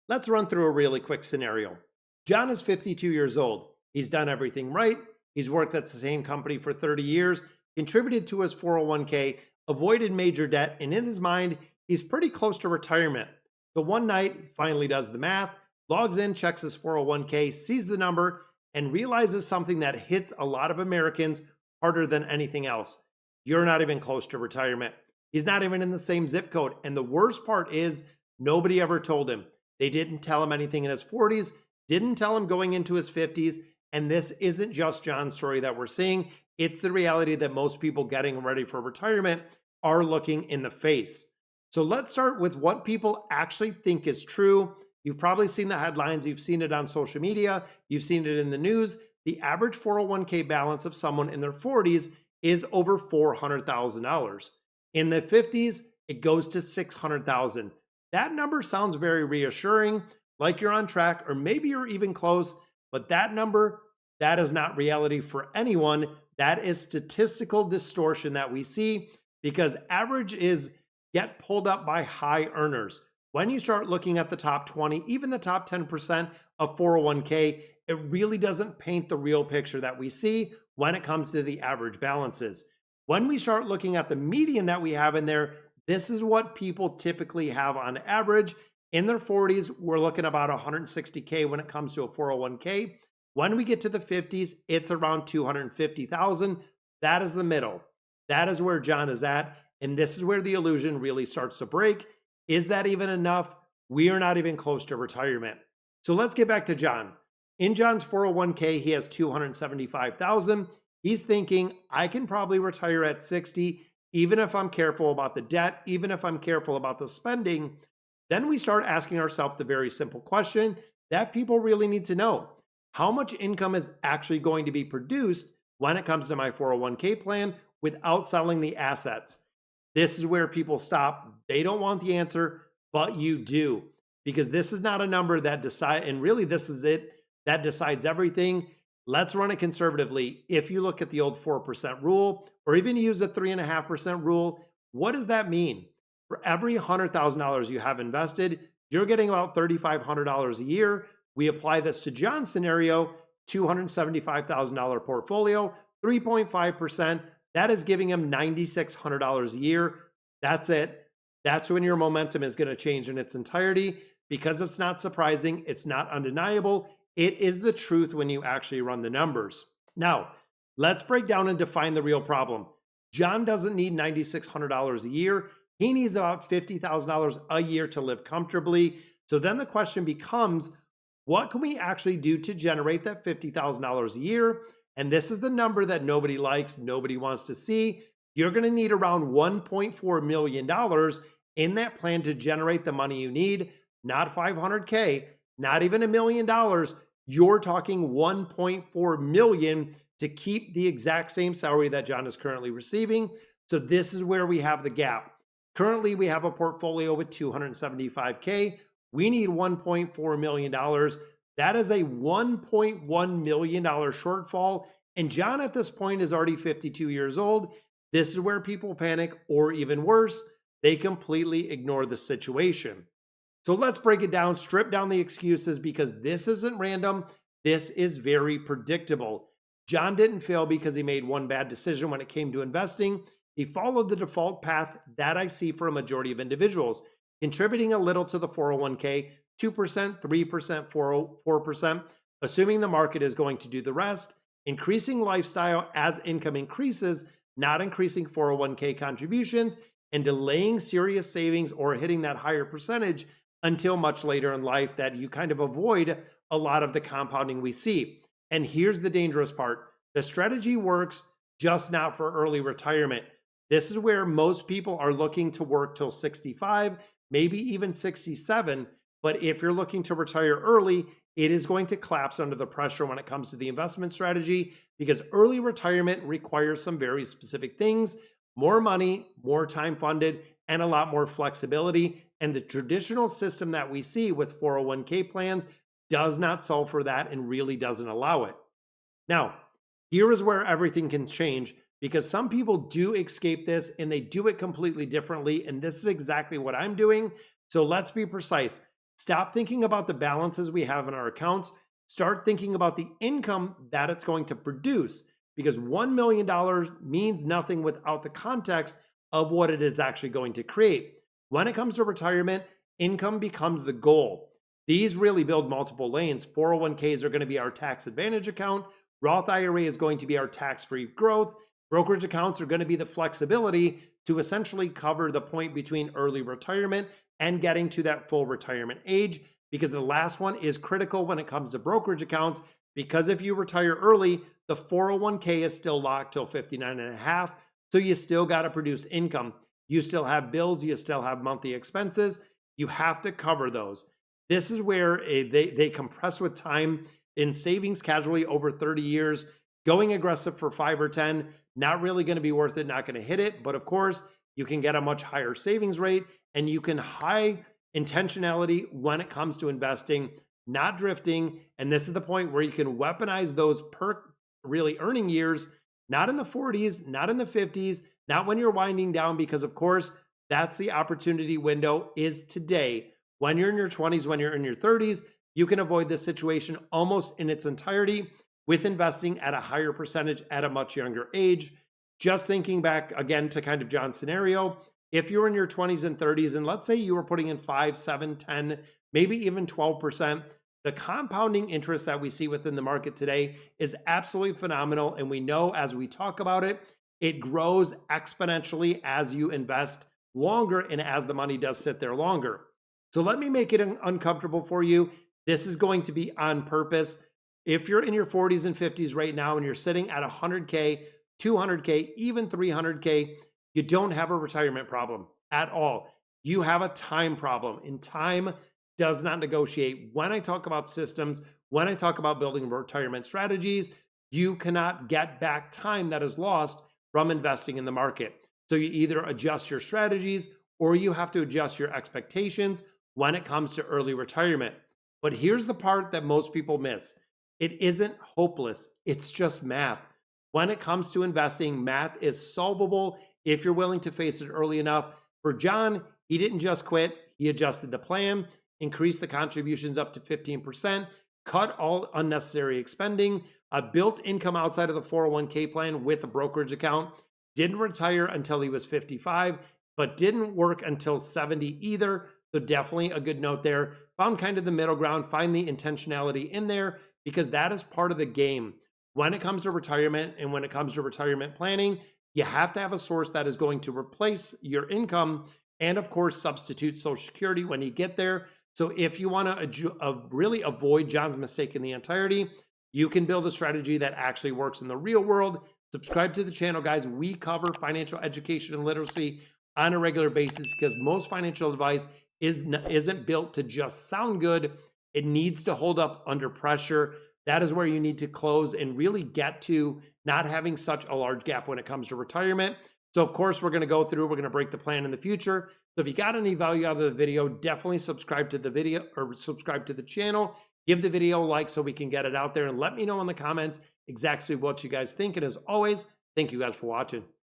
Let's run through a really quick scenario. John is 52 years old. He's done everything right. He's worked at the same company for 30 years, contributed to his 401k, avoided major debt, and in his mind, he's pretty close to retirement. So one night, finally does the math, logs in, checks his 401k, sees the number, and realizes something that hits a lot of Americans harder than anything else. You're not even close to retirement. He's not even in the same zip code. And the worst part is, nobody ever told him. They didn't tell him anything in his 40s, didn't tell him going into his 50s. And this isn't just John's story that we're seeing. It's the reality that most people getting ready for retirement are looking in the face. So let's start with what people actually think is true. You've probably seen the headlines. You've seen it on social media. You've seen it in the news. The average 401k balance of someone in their 40s is over $400,000. In the 50s, it goes to $600,000. That number sounds very reassuring, like you're on track, or maybe you're even close, but that number, that is not reality for anyone. That is statistical distortion that we see because average is get pulled up by high earners. When you start looking at the top 20, even the top 10% of 401k, it really doesn't paint the real picture that we see when it comes to the average balances. When we start looking at the median that we have in there, this is what people typically have on average. In their 40s, we're looking about 160K when it comes to a 401k. When we get to the 50s, it's around 250,000. That is the middle. That is where John is at. And this is where the illusion really starts to break. Is that even enough? We are not even close to retirement. So let's get back to John. In John's 401k, he has 275,000. He's thinking, I can probably retire at 60, even if I'm careful about the debt, even if I'm careful about the spending. Then we start asking ourselves the very simple question that people really need to know. How much income is actually going to be produced when it comes to my 401k plan without selling the assets? This is where people stop. They don't want the answer, but you do, because this is not a number that decides, and really this is it, that decides everything. Let's run it conservatively. If you look at the old 4% rule, or even use a 3.5% rule, what does that mean? For every $100,000 you have invested, you're getting about $3,500 a year. We apply this to John's scenario, $275,000 portfolio, 3.5%. That is giving him $9,600 a year. That's it. That's when your momentum is going to change in its entirety because it's not surprising. It's not undeniable. It is the truth when you actually run the numbers. Now, let's break down and define the real problem. John doesn't need $9,600 a year. He needs about $50,000 a year to live comfortably. So then the question becomes, what can we actually do to generate that $50,000 a year? And this is the number that nobody likes, nobody wants to see. You're going to need around $1.4 million in that plan to generate the money you need, not 500K, not even $1 million. You're talking 1.4 million to keep the exact same salary that John is currently receiving. So this is where we have the gap. Currently, we have a portfolio with 275K. We need $1.4 million. That is a $1.1 million shortfall. And John at this point is already 52 years old. This is where people panic, or even worse, they completely ignore the situation. So let's break it down, strip down the excuses, because this isn't random. This is very predictable. John didn't fail because he made one bad decision when it came to investing. He followed the default path that I see for a majority of individuals, contributing a little to the 401k, 2%, 3%, 4%, assuming the market is going to do the rest, increasing lifestyle as income increases, not increasing 401k contributions, and delaying serious savings or hitting that higher percentage until much later in life, that you kind of avoid a lot of the compounding we see. And here's the dangerous part. The strategy works, just not for early retirement. This is where most people are looking to work till 65, maybe even 67. But if you're looking to retire early, it is going to collapse under the pressure when it comes to the investment strategy, because early retirement requires some very specific things: more money, more time funded, and a lot more flexibility. And the traditional system that we see with 401k plans does not solve for that and really doesn't allow it. Now, here is where everything can change, because some people do escape this and they do it completely differently. And this is exactly what I'm doing. So let's be precise. Stop thinking about the balances we have in our accounts. Start thinking about the income that it's going to produce, because $1 million means nothing without the context of what it is actually going to create. When it comes to retirement, income becomes the goal. These really build multiple lanes. 401ks are going to be our tax advantage account. Roth IRA is going to be our tax-free growth. Brokerage accounts are going to be the flexibility to essentially cover the point between early retirement and getting to that full retirement age, because the last one is critical when it comes to brokerage accounts, because if you retire early, the 401k is still locked till 59 and a half. So you still got to produce income. You still have bills, you still have monthly expenses. You have to cover those. This is where they compress with time. In savings casually over 30 years, going aggressive for 5 or 10, not really going to be worth it, not going to hit it. But of course, you can get a much higher savings rate, and you can high intentionality when it comes to investing, not drifting. And this is the point where you can weaponize those really earning years, not in the 40s, not in the 50s, not when you're winding down, because of course, that's the opportunity window is today. When you're in your 20s, when you're in your 30s, you can avoid this situation almost in its entirety with investing at a higher percentage at a much younger age. Just thinking back again to kind of John's scenario, if you're in your 20s and 30s, and let's say you were putting in 5, 7, 10, maybe even 12%, the compounding interest that we see within the market today is absolutely phenomenal. And we know as we talk about it, it grows exponentially as you invest longer and as the money does sit there longer. So let me make it uncomfortable for you. This is going to be on purpose. If you're in your 40s and 50s right now and you're sitting at 100K, 200K, even 300K, you don't have a retirement problem at all. You have a time problem, and time does not negotiate. When I talk about systems, when I talk about building retirement strategies, you cannot get back time that is lost from investing in the market. So you either adjust your strategies or you have to adjust your expectations when it comes to early retirement. But here's the part that most people miss. It isn't hopeless. It's just math. When it comes to investing, math is solvable if you're willing to face it early enough. For John, he didn't just quit. He adjusted the plan, increased the contributions up to 15%, cut all unnecessary expending, built income outside of the 401k plan with a brokerage account, didn't retire until he was 55, but didn't work until 70 either. So definitely a good note there. Found kind of the middle ground, find the intentionality in there, because that is part of the game. When it comes to retirement and when it comes to retirement planning, you have to have a source that is going to replace your income and of course substitute Social Security when you get there. So if you want to really avoid John's mistake in the entirety, you can build a strategy that actually works in the real world. Subscribe to the channel, guys. We cover financial education and literacy on a regular basis because most financial advice isn't built to just sound good. It needs to hold up under pressure. That is where you need to close and really get to not having such a large gap when it comes to retirement. So of course, we're going to go through, we're going to break the plan in the future. So if you got any value out of the video, definitely subscribe to the video or subscribe to the channel. Give the video a like so we can get it out there, and let me know in the comments exactly what you guys think. And as always, thank you guys for watching.